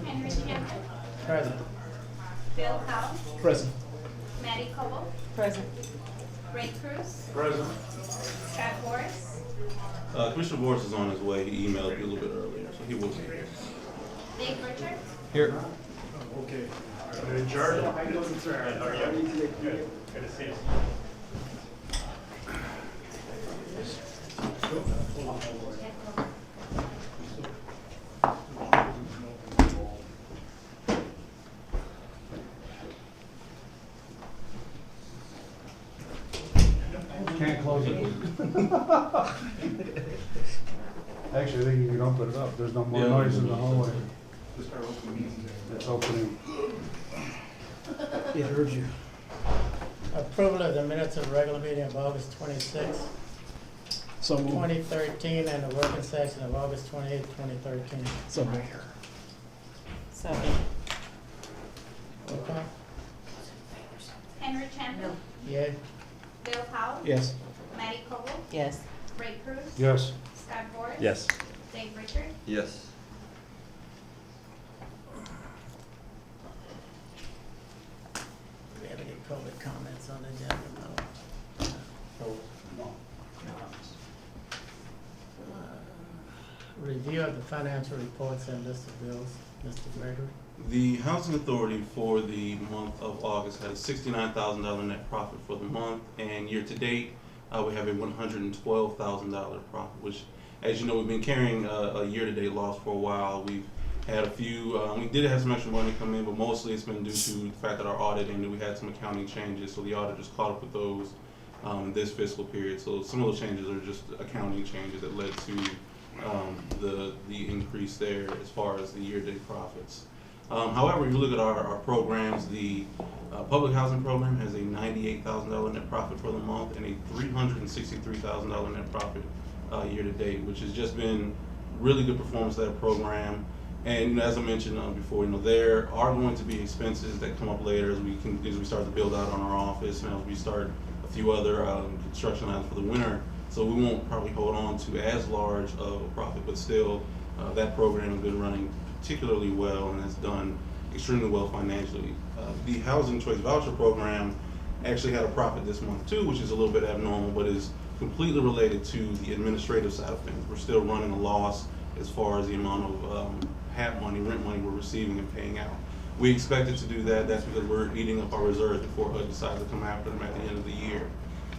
Henry Campbell, Present. Bill Howe, Present. Maddie Cobble, Present. Ray Cruz, Present. Scott Morris, Commissioner Morris is on his way. He emailed you a little bit earlier, so he will be here. Dave Richard, Here. Okay. In charge? How are you? Good. Good to see you. Can't close it. Actually, I think you can open it up. There's no more noise in the hallway. It's opening. It heard you. Approval of the minutes of regular meeting of August 26th, So 2013, and the working session of August 28th, 2013. So Second. Roll call. Henry Campbell, Yay. Bill Howe, Yes. Maddie Cobble, Yes. Ray Cruz, Yes. Scott Morris, Yes. Dave Richard, Yes. Do we have any public comments on the agenda? No. Review of the financial reports and list of bills. Mr. Gregory. The Housing Authority for the month of August had a $69,000 net profit for the month, and year to date, we have a $112,000 profit, which, as you know, we've been carrying a year-to-date loss for a while. We've had a few, we did have some extra money come in, but mostly it's been due to the fact that our audit ended. We had some accounting changes, so the auditors caught up with those this fiscal period. So some of those changes are just accounting changes that led to the increase there as far as the year-to-date profits. However, if you look at our programs, the public housing program has a $98,000 net profit for the month and a $363,000 net profit year-to-date, which has just been really good performance of that program. And as I mentioned before, there are going to be expenses that come up later as we start to build out on our office and as we start a few other construction items for the winter. So we won't probably hold on to as large of a profit, but still that program has been running particularly well and has done extremely well financially. The Housing Choice Voucher Program actually had a profit this month too, which is a little bit abnormal, but is completely related to the administrative side of things. We're still running a loss as far as the amount of rent money we're receiving and paying out. We expected to do that. That's because we're eating up our reserves before HUD decides to come after them at the end of the year.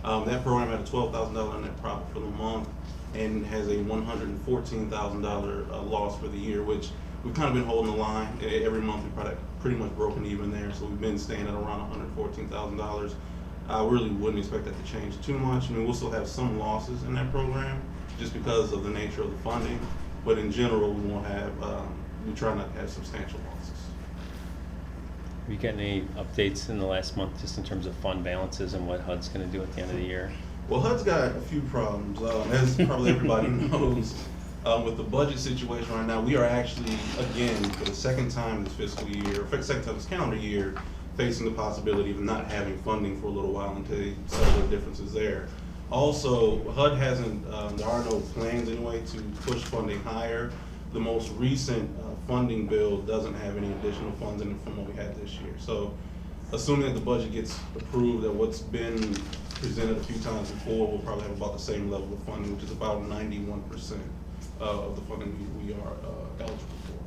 That program had a $12,000 net profit for the month and has a $114,000 loss for the year, which we've kind of been holding the line. Every month we've pretty much broken even there, so we've been staying at around $114,000. I really wouldn't expect that to change too much. I mean, we'll still have some losses in that program just because of the nature of the funding, but in general, we won't have, we try not to have substantial losses. Have you gotten any updates in the last month just in terms of fund balances and what HUD's going to do at the end of the year? Well, HUD's got a few problems, as probably everybody knows. With the budget situation right now, we are actually, again, for the second time this fiscal year, or second time this calendar year, facing the possibility of not having funding for a little while until they settle the differences there. Also, HUD hasn't, there are no plans anyway to push funding higher. The most recent funding bill doesn't have any additional funds in it from what we had this year. So, assuming that the budget gets approved at what's been presented a few times before, we'll probably have about the same level of funding, which is about 91% of the funding we are eligible for.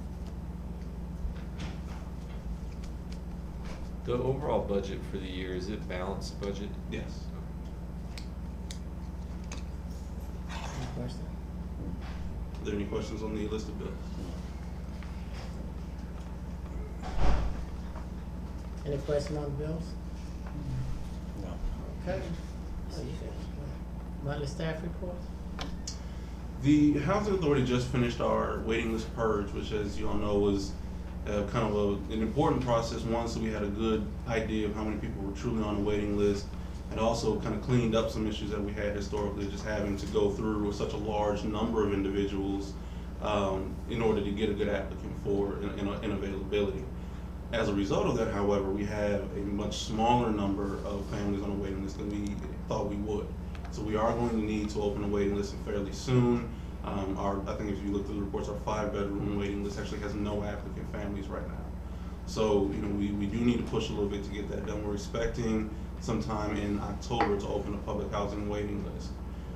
The overall budget for the year, is it balanced budget? Yes. Any question? Are there any questions on the list of bills? Any question on the bills? No. Okay. Monthly staff reports? The Housing Authority just finished our waiting list purge, which, as you all know, was kind of an important process. One, so we had a good idea of how many people were truly on the waiting list, and also kind of cleaned up some issues that we had historically, just having to go through with such a large number of individuals in order to get a good applicant for in availability. As a result of that, however, we have a much smaller number of families on the waiting list than we thought we would. So we are going to need to open a waiting list fairly soon. I think if you look through the reports, our 5-bedroom waiting list actually has no applicant families right now. So, we do need to push a little bit to get that done. We're expecting sometime in October to open a public housing waiting list.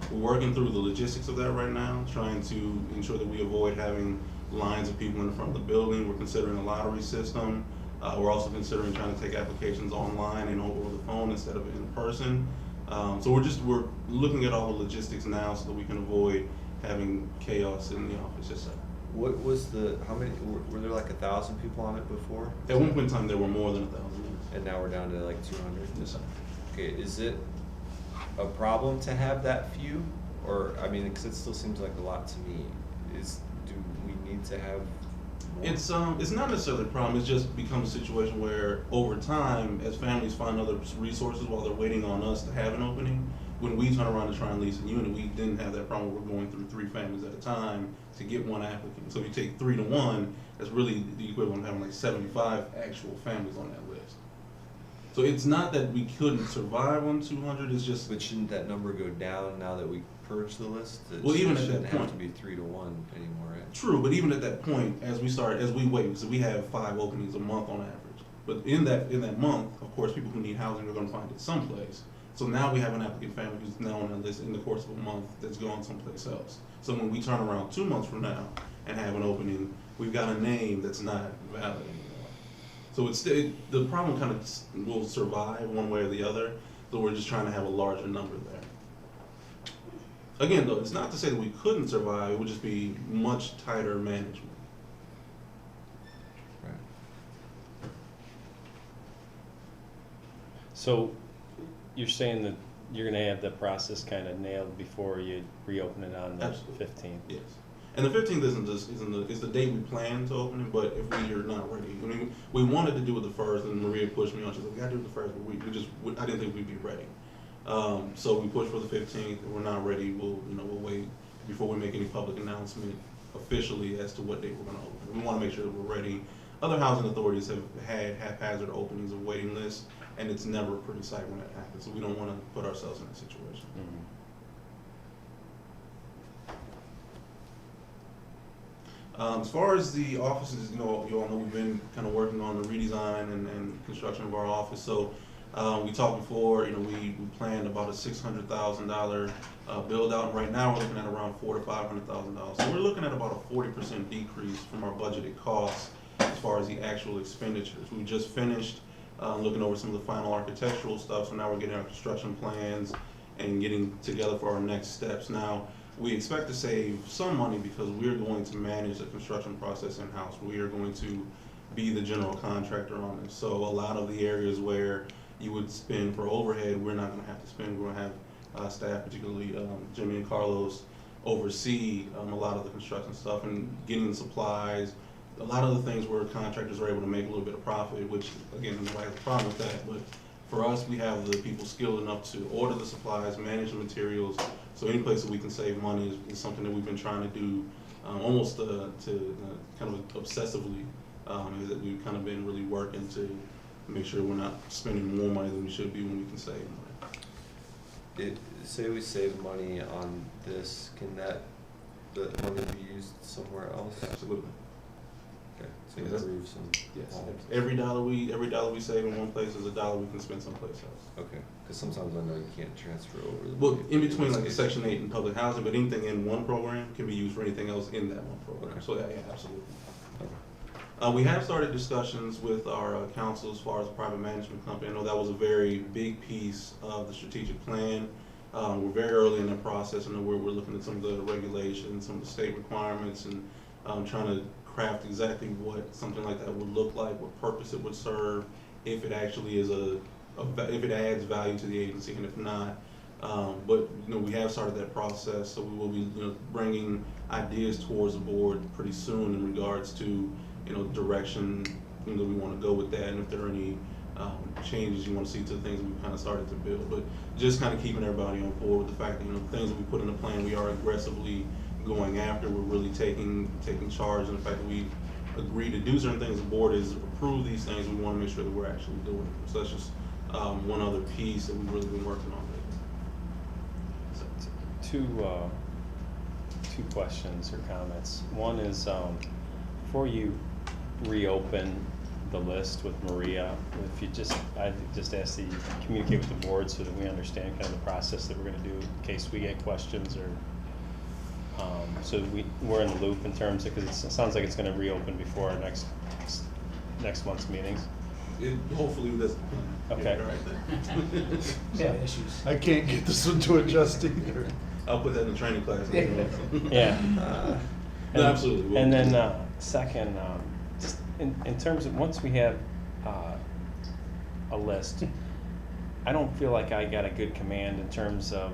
We're working through the logistics of that right now, trying to ensure that we avoid having lines of people in the front of the building. We're considering a lottery system. We're also considering trying to take applications online and over the phone instead of in person. So we're looking at all the logistics now so that we can avoid having chaos in the office. Yes, sir. What was how many, were there like 1,000 people on it before? At one point in time, there were more than 1,000. And now we're down to like 200? Yes, sir. Okay, is it a problem to have that few? Or, I mean, because it still seems like a lot to me. Do we need to have more? It's not necessarily a problem. It just becomes a situation where over time, as families find other resources while they're waiting on us to have an opening, when we turn around to try and lease a unit, we didn't have that problem. We're going through 3 families at a time to get one applicant. So if you take 3 to 1, that's really the equivalent of having like 75 actual families on that list. So it's not that we couldn't survive on 200. It's just. But shouldn't that number go down now that we purge the list? Well, even at that shouldn't have point. to be 3 to 1 anymore, right? True, but even at that point, as we wait, because we have 5 openings a month on average. But in that month, of course, people who need housing are going to find it someplace. So now we have an applicant family who's now on that list in the course of a month that's gone someplace else. So when we turn around 2 months from now and have an opening, we've got a name that's not valid anymore. So the problem kind of will survive one way or the other, so we're just trying to have a larger number there. Again, though, it's not to say that we couldn't survive, it would just be much tighter management. Right. So you're saying that you're gonna have the process kind of nailed before you reopen it on the Absolutely. 15th? Yes. And the 15th is the day we plan to open it, but if we are not ready, I mean, we wanted to do it the 1st, and Maria pushed me on. She's like, "We gotta do it the 1st," but I didn't think we'd be ready. So we pushed for the 15th. If we're not ready, we'll wait before we make any public announcement officially as to what date we're gonna open. We want to make sure that we're ready. Other housing authorities have had haphazard openings of waiting lists, and it's never a pretty sight when that happens. So we don't want to put ourselves in that situation. Mhm. As far as the offices, you all know we've been kind of working on the redesign and construction of our office. So we talked before, we planned about a $600,000 build out. Right now we're looking at around $400,000 to $500,000. So we're looking at about a 40% decrease from our budgeted costs as far as the actual expenditures. We just finished looking over some of the final architectural stuff. So now we're getting our construction plans and getting together for our next steps. Now, we expect to save some money because we're going to manage the construction process in-house. We are going to be the general contractor on this. So a lot of the areas where you would spend for overhead, we're not going to have to spend. We're going to have staff, particularly Jimmy and Carlos, oversee a lot of the construction stuff and getting the supplies. A lot of the things where contractors are able to make a little bit of profit, which again, nobody has a problem with that. But for us, we have the people skilled enough to order the supplies, manage the materials. So any place that we can save money is something that we've been trying to do almost to kind of obsessively, is that we've kind of been really working to make sure we're not spending more money than we should be when we can save money. Say we save money on this, can the money be used somewhere else? Absolutely. Okay, so Yes. improve some. Yes. homes. Every dollar we save in one place is a dollar we can spend someplace else. Okay, because sometimes I know you can't transfer over the. Well, money. in between like the Section 8 and public housing, but anything in one program can be used for anything else in that one program. Okay. So yeah, absolutely. We have started discussions with our council as far as a private management company. I know that was a very big piece of the strategic plan. We're very early in the process. I know we're looking at some of the regulations, some of the state requirements, and trying to craft exactly what something like that would look like, what purpose it would serve, if it actually is if it adds value to the agency, and if not. But we have started that process, so we will be bringing ideas towards the board pretty soon in regards to direction that we want to go with that, and if there are any changes you want to see to the things that we've kind of started to build. But just kind of keeping everybody on board with the fact that the things that we put in the plan, we are aggressively going after. We're really taking charge, and the fact that we agree to do certain things, the board has approved these things. We want to make sure that we're actually doing them. So that's just one other piece that we've really been working on lately. To two questions or comments. One is, before you reopen the list with Maria, if you I just ask that you communicate with the board so that we understand kind of the process that we're gonna do in case we get questions or, so we're in the loop in terms of, because it sounds like it's gonna reopen before our next month's meetings. Hopefully that's. Okay. Yeah, issues. I can't get this one to adjust either. I'll put that in the training class. Yeah. No, absolutely. We'll- And then, second, just in terms of, once we have, a list, I don't feel like I got a good command in terms of,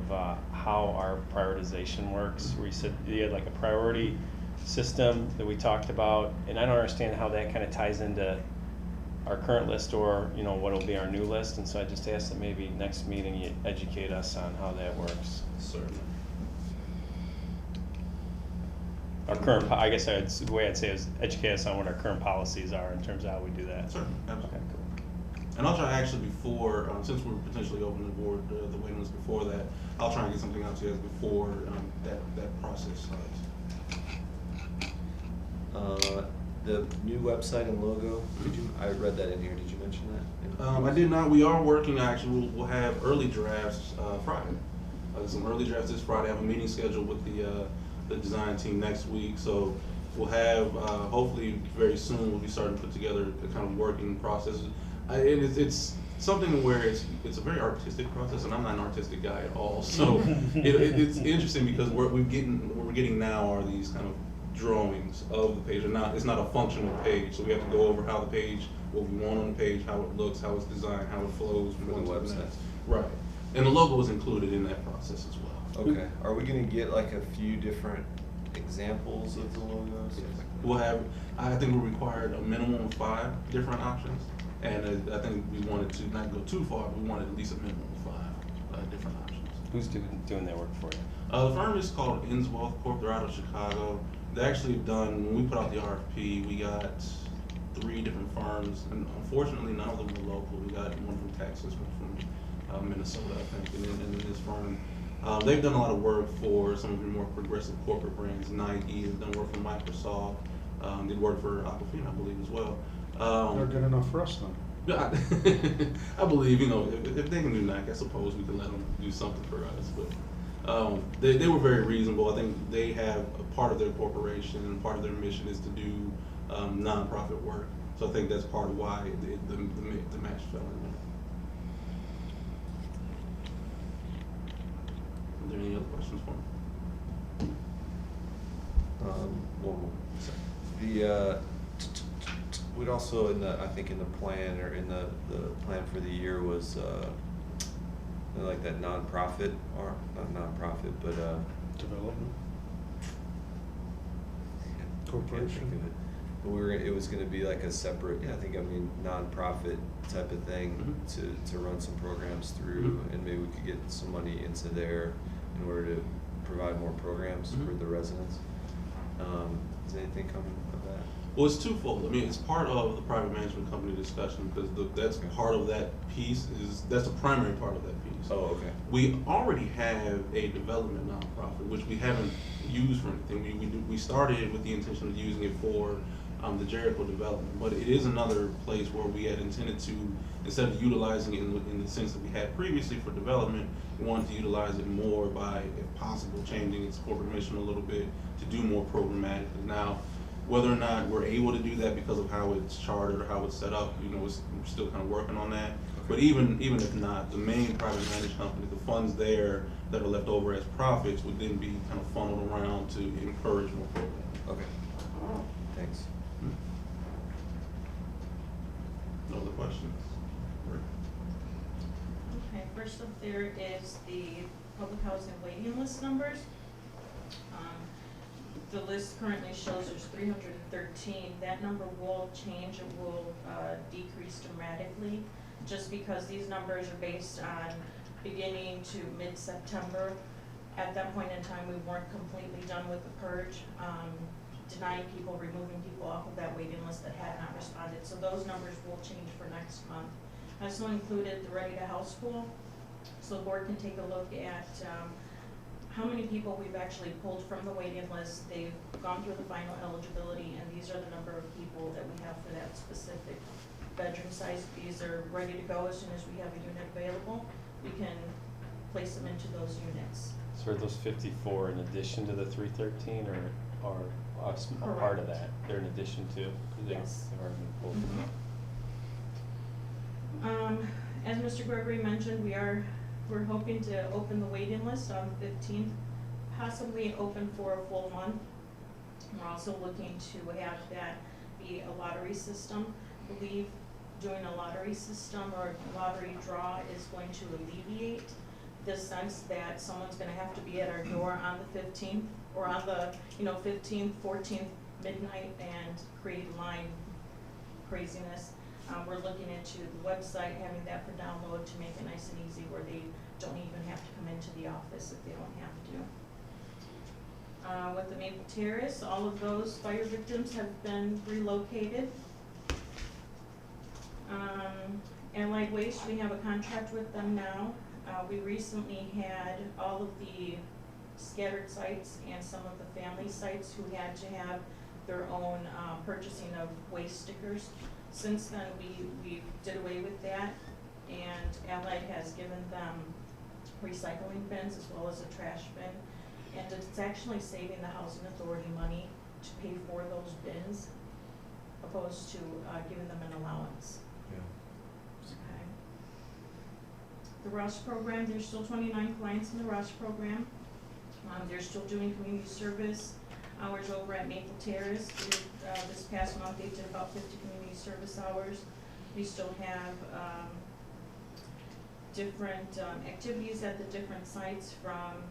how our prioritization works. Where you said you had like a priority system that we talked about, and I don't understand how that kind of ties into our current list or, you know, what'll be our new list, and so I just asked that maybe next meeting you educate us on how that works. Certainly. Our current, I guess the way I'd say is educate us on what our current policies are in terms of how we do that. Certainly, absolutely. Okay, cool. And I'll try actually before, since we're potentially opening the board, the waiting list before that, I'll try and get something out to you guys before that process starts. The new website and logo, I read that in here, did you mention that? I did not. We are working, actually, we'll have early drafts Friday. Some early drafts this Friday. I have a meeting scheduled with the design team next week, so we'll have, hopefully very soon, we'll be starting to put together the kind of working process. It's something where it's a very artistic process, and I'm not an artistic guy at all, so it's interesting because what we're getting now are these kind of drawings of the page, and it's not a functional page, so we have to go over how the page, what we want on the page, how it looks, how it's designed, how it flows from For the one to website. next. Right, and the logo is included in that process as well. Okay, are we gonna get like a few different examples of the logos? We'll have, I think we're required a minimum of 5 different options, and I think we wanted to not go too far, but we wanted at least a minimum of 5 different options. Who's doing that work for you? The firm is called Innswealth Corp. They're out of Chicago. They actually have done, when we put out the RFP, we got 3 different firms, and unfortunately none of them were local. We got one from Texas, one from Minnesota, I think, and then this firm. They've done a lot of work for some of your more progressive corporate brands. Nike has done work for Microsoft. Did work for Aquafina, I believe, as well. They're good enough for us then. I believe, you know, if they can do Nike, I suppose we can let them do something for us. But they were very reasonable. I think they have a part of their corporation and part of their mission is to do nonprofit work. So I think that's part of why the match fell in there. Are there any other questions for me? Well, we'd also I think in the plan or in the plan for the year was like that nonprofit, or not nonprofit, but Development. can't Corporation. think of it. But it was gonna be like a separate, nonprofit type of thing to run some programs through, and maybe we could get some money into there in order to provide more programs for the residents. Is anything coming of that? Well, it's twofold. I mean, it's part of the private management company discussion because that's part of that piece. That's a primary part of that piece. Oh, okay. We already have a development nonprofit, which we haven't used for anything. We started with the intention of using it for the Jericho development, but it is another place where we had intended to, instead of utilizing it in the sense that we had previously for development, we wanted to utilize it more by, if possible, changing its corporate mission a little bit to do more programmatically. Now, whether or not we're able to do that because of how it's chartered or how it's set up, we're still kind of working on that. But even if not, the main private managed company, the funds there that are left over as profits would then be kind of funneled around to encourage more programs. Okay. Thanks. No other questions? Okay, first up there is the public housing waiting list numbers. The list currently shows there's 313. That number will change, it will decrease dramatically, just because these numbers are based on beginning to mid-September. At that point in time, we weren't completely done with the purge, denying people, removing people off of that waiting list that had not responded. So those numbers will change for next month. I also included the ready to house pool, so the board can take a look at how many people we've actually pulled from the waiting list. They've gone through the final eligibility, and these are the number of people that we have for that specific bedroom size. These are ready to go as soon as we have a unit available. We can place them into those units. So are those 54 in addition to the 313, or a part of Correct. that? They're in addition to? 'Cause Yes. they've already been pulled. As Mr. Gregory mentioned, we're hoping to open the waiting list on the 15th, possibly open for a full month. We're also looking to have that be a lottery system. I believe doing a lottery system or a lottery draw is going to alleviate the sense that someone's gonna have to be at our door on the 15th or on the, 15th, 14th, midnight and create line craziness. We're looking into the website, having that for download to make it nice and easy where they don't even have to come into the office if they don't have to. With the Maple Terrace, all of those fire victims have been relocated. Allied Waste, we have a contract with them now. We recently had all of the scattered sites and some of the family sites who had to have their own purchasing of waste stickers. Since then, we did away with that, and Allied has given them recycling bins as well as a trash bin. And it's actually saving the housing authority money to pay for those bins, opposed to giving them an allowance. Okay. The Rush program, there's still 29 clients in the Rush program. They're still doing community service hours over at Maple Terrace. This past month, they did about 50 community service hours. We still have different activities at the different sites. From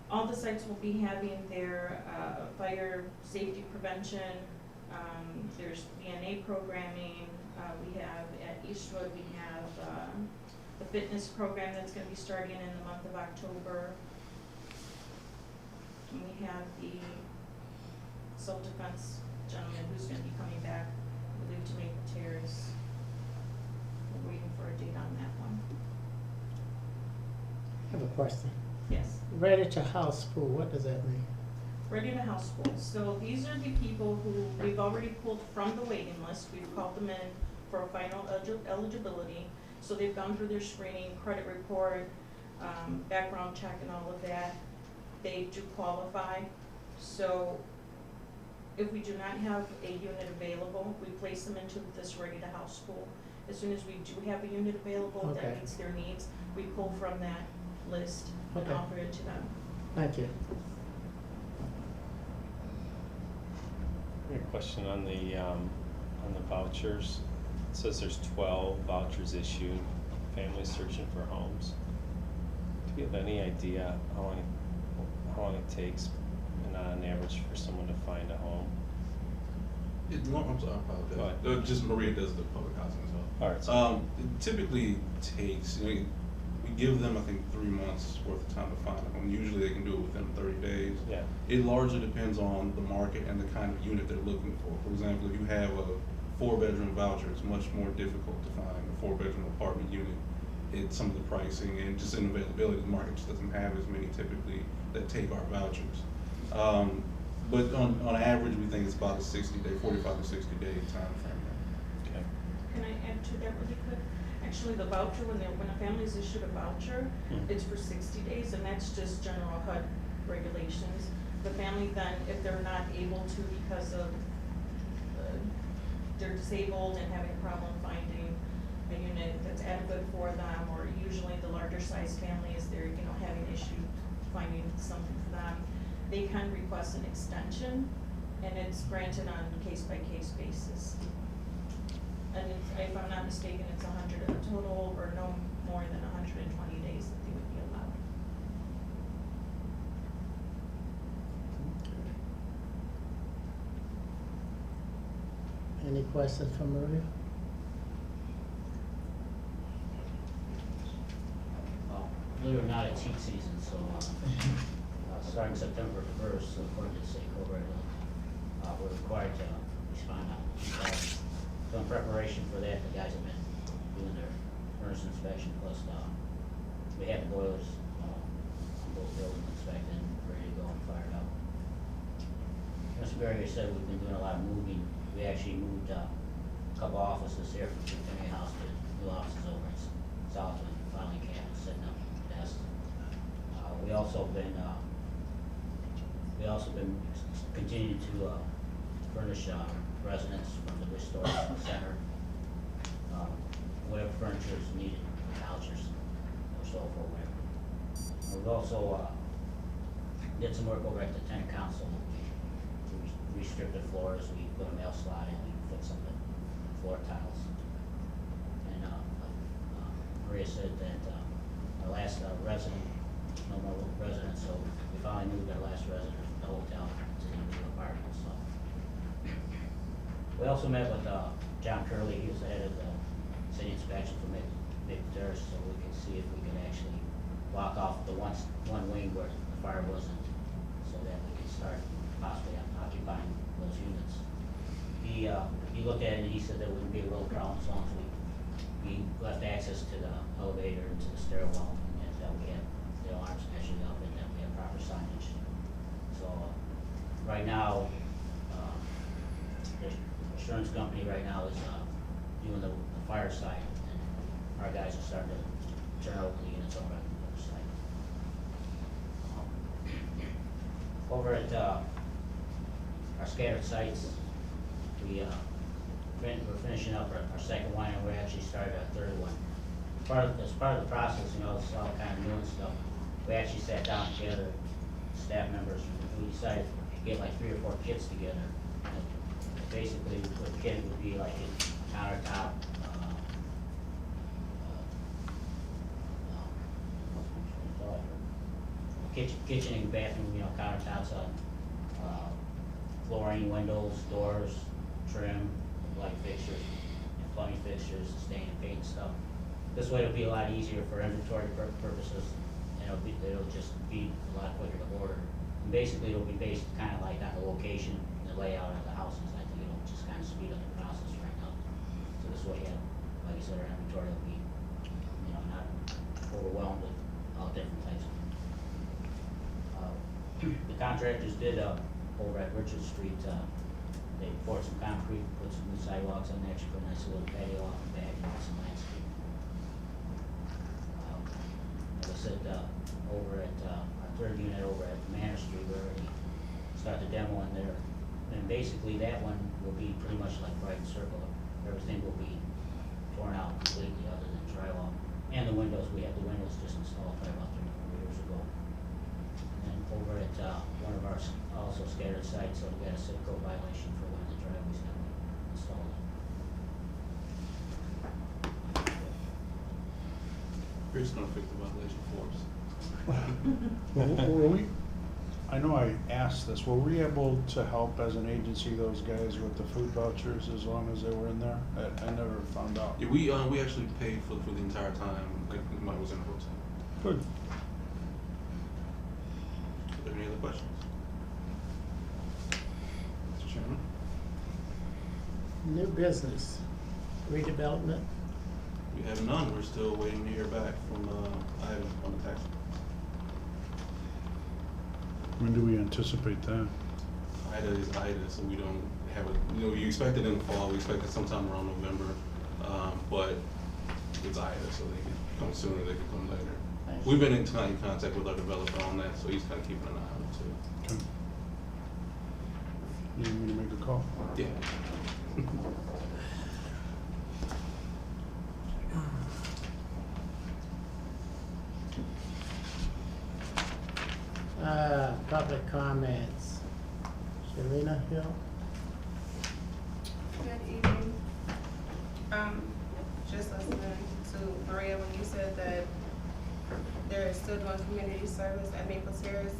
all the sites will be having their fire safety prevention. There's VNA programming. We have at Eastwood, we have the fitness program that's going to be starting in the month of October. And we have the self-defense gentleman who's going to be coming back, I believe, to Maple Terrace. We're waiting for a date on that one. I have a question. Yes. Ready to house pool, what does that mean? Ready to house pool. So these are the people who we've already pulled from the waiting list. We've called them in for a final eligibility. So they've gone through their screening, credit report, background check and all of that. They do qualify. So if we do not have a unit available, we place them into this ready to house pool. As soon as we do have a unit available Okay. that meets their needs, we pull from that list and Okay. offer it to them. Thank you. I have a question on the vouchers. It says there's 12 vouchers issued, families searching for homes. Do you have any idea how long it takes, and on average, for someone to find a home? I'm sorry, I Go apologize. ahead. Just Maria does the public housing as well. All right. So It typically takes, we give them, I think, 3 months worth of time to find a home. Usually they can do it within 30 days. yeah. It largely depends on the market and the kind of unit they're looking for. For example, if you have a 4-bedroom voucher, it's much more difficult to find a 4-bedroom apartment unit. It's some of the pricing and just in availability, the market just doesn't have as many typically that take our vouchers. But on average, we think it's about a 60-day, 45 to 60-day time frame. Okay. Can I add to that really quick? Actually, the voucher, when a family is issued a voucher, it's for 60 days, and that's just general HUD regulations. The family then, if they're not able to because of they're disabled and having a problem finding a unit that's adequate for them, or usually the larger size families, they're having issue finding something for them, they can request an extension, and it's granted on case-by-case basis. And if I'm not mistaken, it's 100 a total, or no more than 120 days that they would be allowed. Any questions from Maria? Believe it or not, it's heat season, so starting September 1st, according to the state code right now, we're required to respond out. So in preparation for that, the guys have been doing their furnace inspection, plus we have the boilers both buildings inspected, ready to go and fired up. Mr. Barry said we've been doing a lot of moving. We actually moved a couple offices here from Centennial House to new offices over in Southwood, filing cabinets, setting up desks. We also been continuing to furnish residents from the Restore Center, whatever furniture is needed, couches, or sofa, or whatever. We've also did some work over at the tenant council. We restripped the floors, we put a mail slot in, we fixed some of the floor tiles. And Maria said that our last resident, no more residents, so we finally moved our last resident from the hotel to the new apartment, so. We also met with John Curley. He was the head of the city inspection for Terrace, so we could see if we could actually block off the one wing where the fire wasn't, so that we could start possibly occupying those units. He looked at it and he said there wouldn't be a real problem as long as we left access to the elevator and to the stairwell, and that we had the alarms actually up and that we had proper signage. So right now, the insurance company right now is doing the fire side, and our guys are starting to turn over the units over on the other side. Over at our scattered sites, we're finishing up our second one, and we actually started our third one. As part of the process, you know, it's all kind of new and stuff. We actually sat down together, staff members, and we decided to get like 3 or 4 kits together. And basically, what the kit would be like a countertop, kitchen and bathroom, you know, countertops, flooring, windows, doors, trim, light fixtures, and plumbing fixtures, stain and paint stuff. This way it'll be a lot easier for inventory purposes, and it'll just be a lot quicker to order. And basically it'll be based kind of like on the location and the layout of the houses. I think it'll just kind of speed up the process right now. So this way, like I said, our inventory will be, you know, not overwhelmed with all different types of. The contractors did over at Richard Street. They poured some concrete, put some new sidewalks on there, actually put a nice little patio off the back, and some landscape. As I said, over at our third unit over at Manor Street, we already started the demo in there. And basically that one will be pretty much like Brighton Circle. Everything will be torn out completely other than drywall. And the windows, we had the windows just installed probably about 3 or 4 years ago. And over at one of our also scattered sites, so we got a CIPCO violation for one of the driveways that we installed. Chris gonna fix the violation for us. Were we, I know I asked this, were we able to help as an agency those guys with the food vouchers as long as they were in there? I never found out. Yeah, we actually paid for the entire time, like Mike was in the hotel. Good. Are there any other questions? Mr. Chairman? New business, redevelopment. We have none. We're still waiting to hear back from Ivan on the tax. When do we anticipate that? IDA is IDA, so we don't have it. You know, you expect it in the fall. We expect it sometime around November, but it's IDA, so they can come sooner. They can come later. Thanks. We've been in contact with our developer on that, so he's kind of keeping an eye on it too. Okay. You need me to make a call? Yeah. Public comments. Sharina Hill? Good evening. Just listening to Maria when you said that they're still doing community service at Maple Terrace,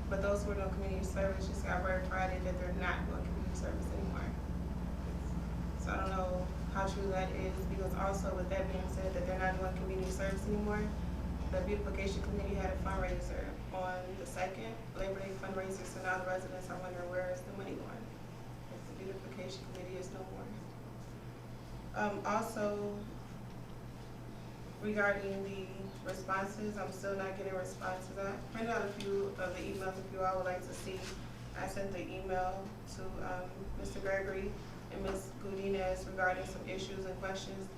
but those who are doing community service just got word Friday that they're not doing community service anymore. So I don't know how true that is, because also with that being said that they're not doing community service anymore, the beautification committee had a fundraiser on the 2nd, Labor Day fundraiser, so now the residents are wondering where is the money going? If the beautification committee is no more. Also, regarding the responses, I'm still not getting responses. I printed out a few of the emails if you all would like to see. I sent the email to, Mr. Gregory and Ms. Godinez regarding some issues and questions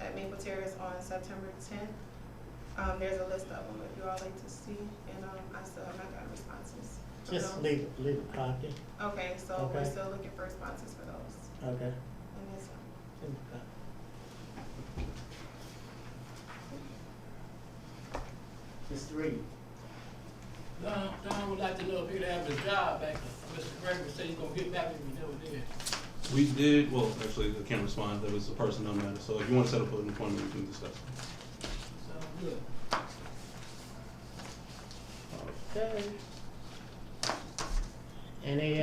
at Maple Terrace on September 10th. There's a list of them if you all like to see, and, I still have not gotten responses. from Just those. leave a copy. Okay, so we're Okay. still looking for responses for those. Okay. And that's Leave a copy. Mr. Reed. Don would like to know if he'd have his job back. Mr. Gregory said he's gonna get back with me, never did. We did, well, actually, I can't respond, that was a personnel matter, so if you want to set up an appointment, we can discuss. Sounds good. Okay. Any,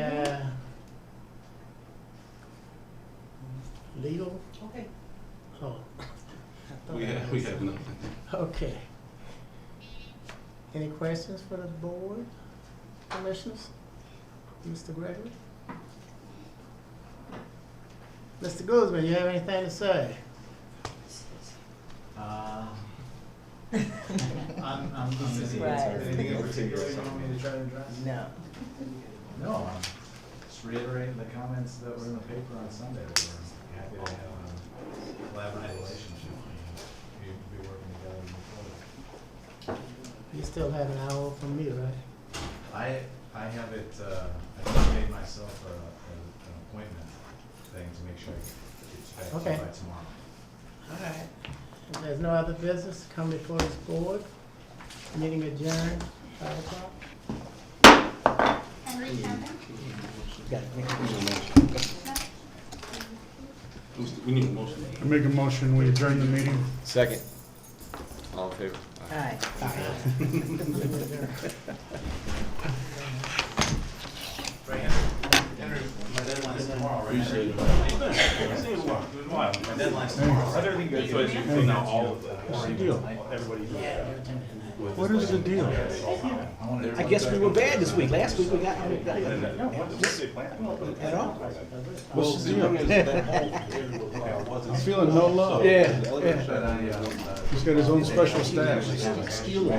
legal? Okay. Oh. I thought We I have, had we have something. nothing. Okay. Any questions for the board, commissioners? Mr. Gregory? Mr. Guzman, you have anything to say? I'm Right. anything in particular you want me to try to address? No. No, I'm just reiterating the comments that were in the paper on Sunday. We're happy to have a collaborative relationship. We be working together before. You still have an hour from me, right? I have it, I just made myself an appointment thing to make sure it's back to Okay. you by tomorrow. All right. If there's no other business to come before this board, meeting adjourned, 5 o'clock. Henry Kevin? Got it. We need a motion. I make a motion, we adjourn the meeting. Second. All in favor? Aye. Henry, my deadline's tomorrow, right? Appreciate it. My deadline's tomorrow. Everything good. So now all of that. What's the deal? What is the deal? I guess we were bad this week. Last week we got. At all? What's the deal? I'm feeling no love. Yeah. He's got his own special stash. Excuse me.